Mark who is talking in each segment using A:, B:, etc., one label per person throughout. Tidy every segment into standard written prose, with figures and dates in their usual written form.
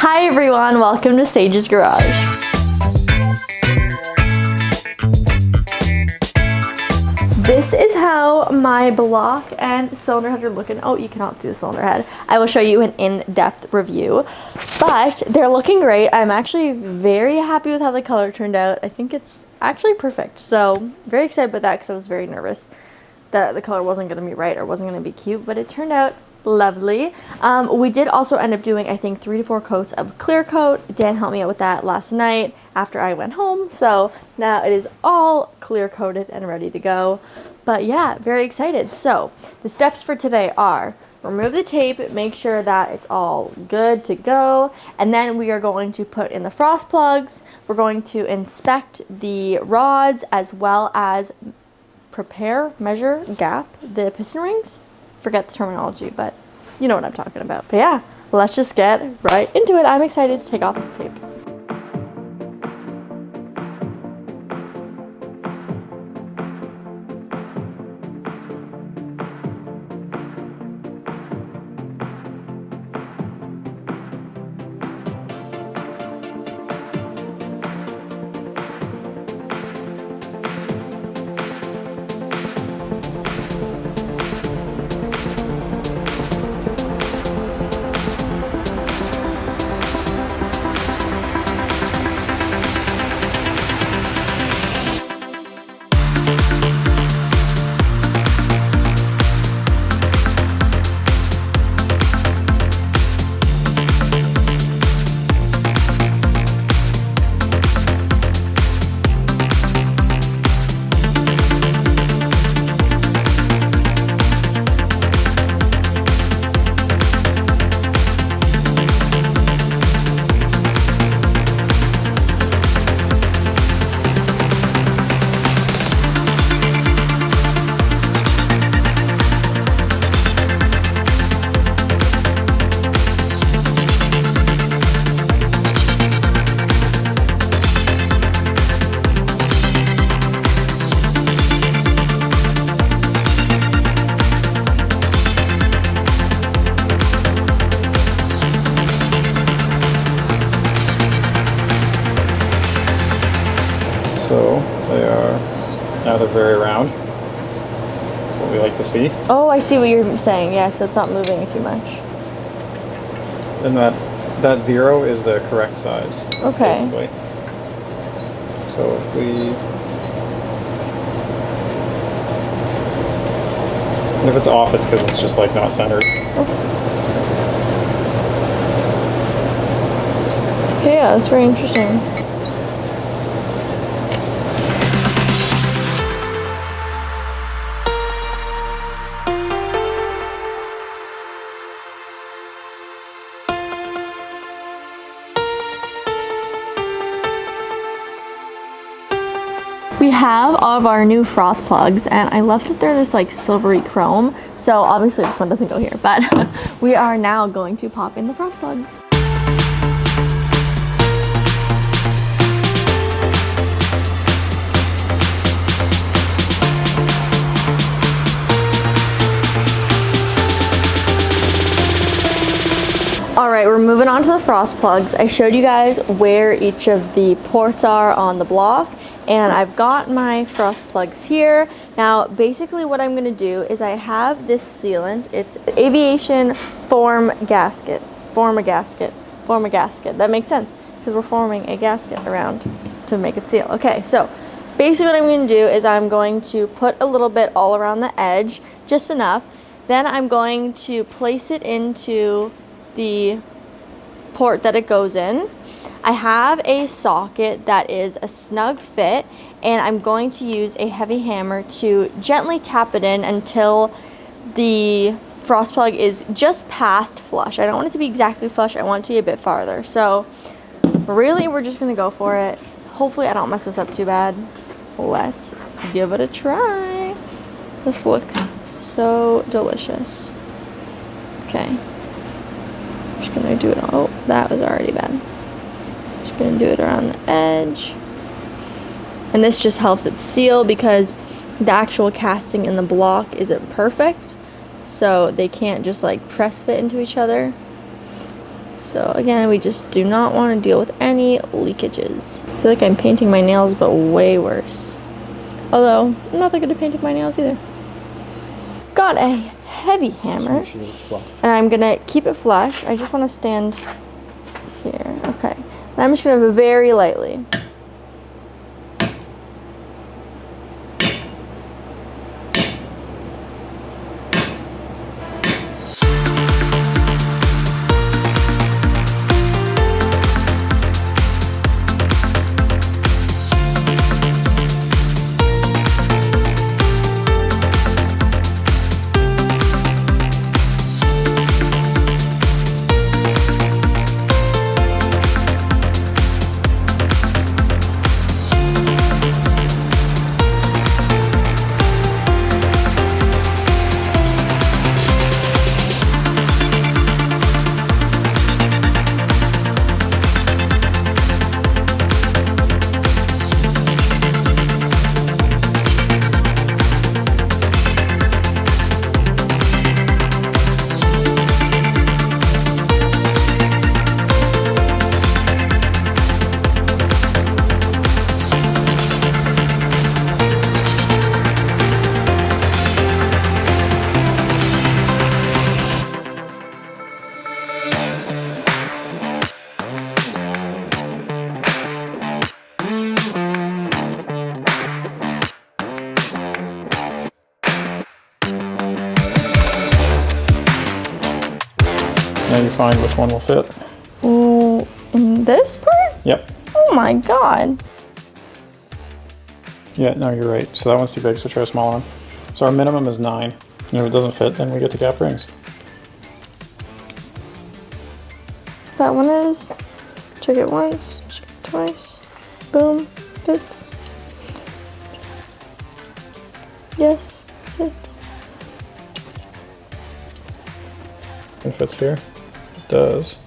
A: Hi everyone, welcome to Sage's Garage. This is how my block and cylinder head are looking. Oh, you cannot see the cylinder head. I will show you an in-depth review, but they're looking great. I'm actually very happy with how the color turned out. I think it's actually perfect. So very excited about that because I was very nervous that the color wasn't going to be right or wasn't going to be cute, but it turned out lovely. We did also end up doing, I think, 3 to 4 coats of clear coat. Dan helped me out with that last night after I went home, so now it is all clear coated and ready to go. But yeah, very excited. So the steps for today are: remove the tape, make sure that it's all good to go, and then we are going to put in the frost plugs. We're going to inspect the rods as well as measure, gap the piston rings. Forget the terminology, but you know what I'm talking about. But yeah, let's just get right into it. I'm excited to take off this tape.
B: So they are, now they're very round. That's what we like to see.
A: Oh, I see what you're saying. Yeah, so it's not moving too much.
B: And that 0 is the correct size.
A: Okay.
B: Basically. So if we, and if it's off, it's because it's just like not centered.
A: Okay, yeah, that's very interesting. We have all of our new frost plugs, and I love that they're this like silvery chrome, so obviously this one doesn't go here, but we are now going to pop in the frost plugs. Alright, we're moving on to the frost plugs. I showed you guys where each of the ports are on the block, and I've got my frost plugs here. Now basically what I'm going to do is I have this sealant. It's aviation form a gasket. That makes sense because we're forming a gasket around to make it seal. Okay, so basically what I'm going to do is I'm going to put a little bit all around the edge, just enough. Then I'm going to place it into the port that it goes in. I have a socket that is a snug fit, and I'm going to use a heavy hammer to gently tap it in until the frost plug is just past flush. I don't want it to be exactly flush, I want it to be a bit farther. So really we're just gonna go for it. Hopefully I don't mess this up too bad. Let's give it a try. This looks so delicious. Okay, I'm just gonna do it. Oh, that was already bad. Just gonna do it around the edge, and this just helps it seal because the actual casting in the block isn't perfect, so they can't just like press fit into each other. So again, we just do not want to deal with any leakages. I feel like I'm painting my nails, but way worse. Although, I'm not that good at painting my nails either. Got a heavy hammer. And I'm gonna keep it flush. I just want to stand here. Okay. And I'm just gonna very lightly.
B: Now you find which one will fit.
A: Oh, in this part?
B: Yep.
A: Oh my god.
B: Yeah, no, you're right. So that one's too big, so try a smaller one. So our minimum is 9. And if it doesn't fit, then we get the gap rings.
A: That one is. Check it once, check it twice. Boom, fits. Yes, fits.
B: It fits here. It does.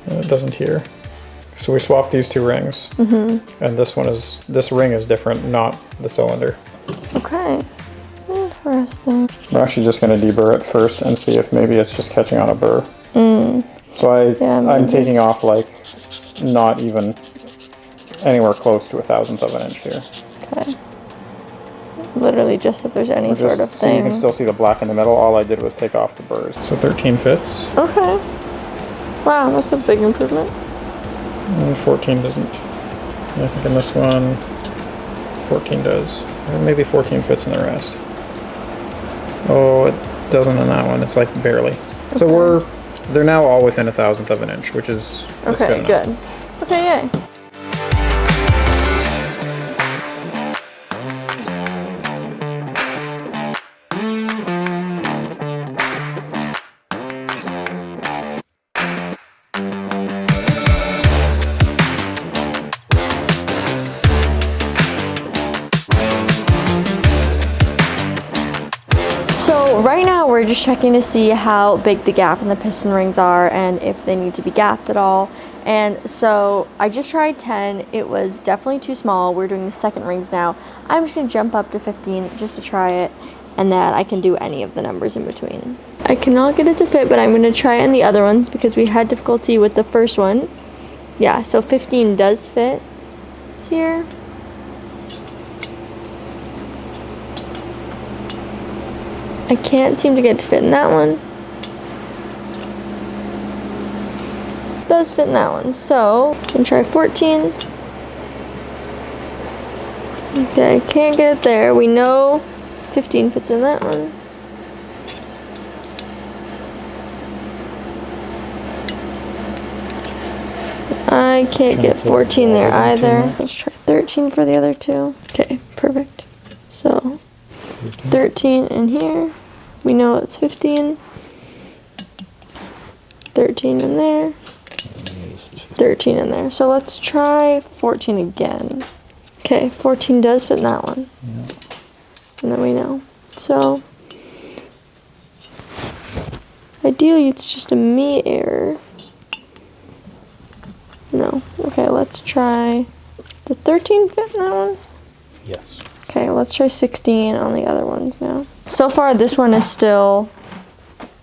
B: And it doesn't here. So we swapped these 2 rings. Mm-hmm. And this ring is different, not the cylinder.
A: Okay. Interesting.
B: We're actually just going to deburr it first and see if maybe it's just catching on a burr. So I'm taking off like not even anywhere close to 1/1000th of an inch here.
A: Okay. Literally just if there's any sort of thing.
B: So you can still see the black in the middle. All I did was take off the burrs. So 13 fits.
A: Okay. Wow, that's a big improvement.
B: And 14 doesn't. I think in this one, 14 does. Or maybe 14 fits in the rest. Oh, it doesn't in that one. It's like barely. Okay. So they're now all within 1/1000th of an inch, which is
A: okay. Good. Okay, yay. So right now we're just checking to see how big the gap in the piston rings are and if they need to be gapped at all. And so I just tried 10. It was definitely too small. We're doing the second rings now. I'm just going to jump up to 15 just to try it, and then I can do any of the numbers in between. I cannot get it to fit, but I'm going to try it in the other ones because we had difficulty with the first one. Yeah, so 15 does fit here. I can't seem to get it to fit in that one. It does fit in that one. So, I'm gonna try 14. Okay, I can't get it there. We know 15 fits in that one. I can't get 14 there either. Let's try 13 for the other two. Okay, perfect. So, 13 in here. We know it's 15. 13 in there. 13 in there. So let's try 14 again. Okay, 14 does fit in that one. Yeah. And then we know. So ideally it's just a me error. No. Okay, let's try the 13 fit in that one.
B: Yes.
A: Okay, let's try 16 on the other ones now. So far, this one is still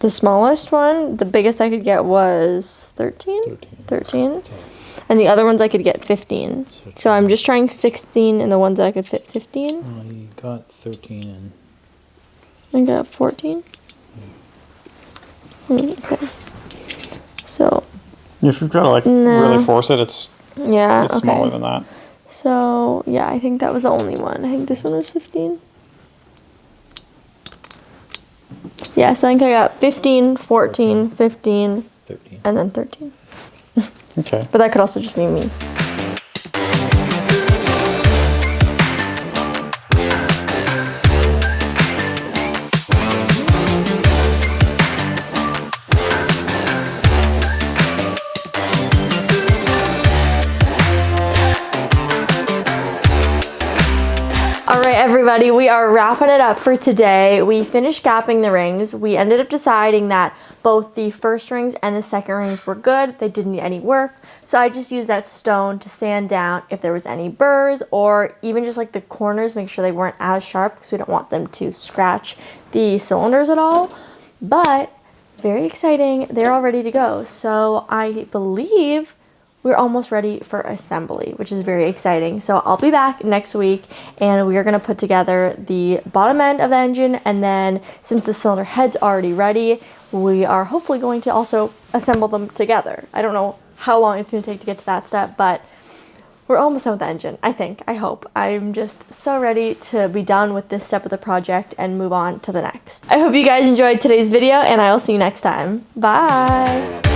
A: The smallest one, the biggest I could get was 13? 13. And the other ones I could get 15. So I'm just trying 16 and the ones that I could fit 15.
C: You got 13
A: I got 14. Okay. So.
B: If you've got to like really force it, it's smaller than that.
A: So yeah, I think that was the only one. I think this one was 15. Yeah, so I think I got 15, 14, 15,
C: 13.
A: and then 13.
B: Okay.
A: But that could also just be me. Alright everybody, we are wrapping it up for today. We finished gapping the rings. We ended up deciding that both the first rings and the second rings were good. They didn't need any work. So I just used that stone to sand down if there was any burrs or even just like the corners, make sure they weren't as sharp because we don't want them to scratch the cylinders at all. But very exciting. They're all ready to go. So I believe we're almost ready for assembly, which is very exciting. So I'll be back next week and we are gonna put together the bottom end of the engine, and then since the cylinder head's already ready, we are hopefully going to also assemble them together. I don't know how long it's gonna take to get to that step, but we're almost done with the engine, I think, I hope. I'm just so ready to be done with this step of the project and move on to the next. I hope you guys enjoyed today's video and I will see you next time. Bye.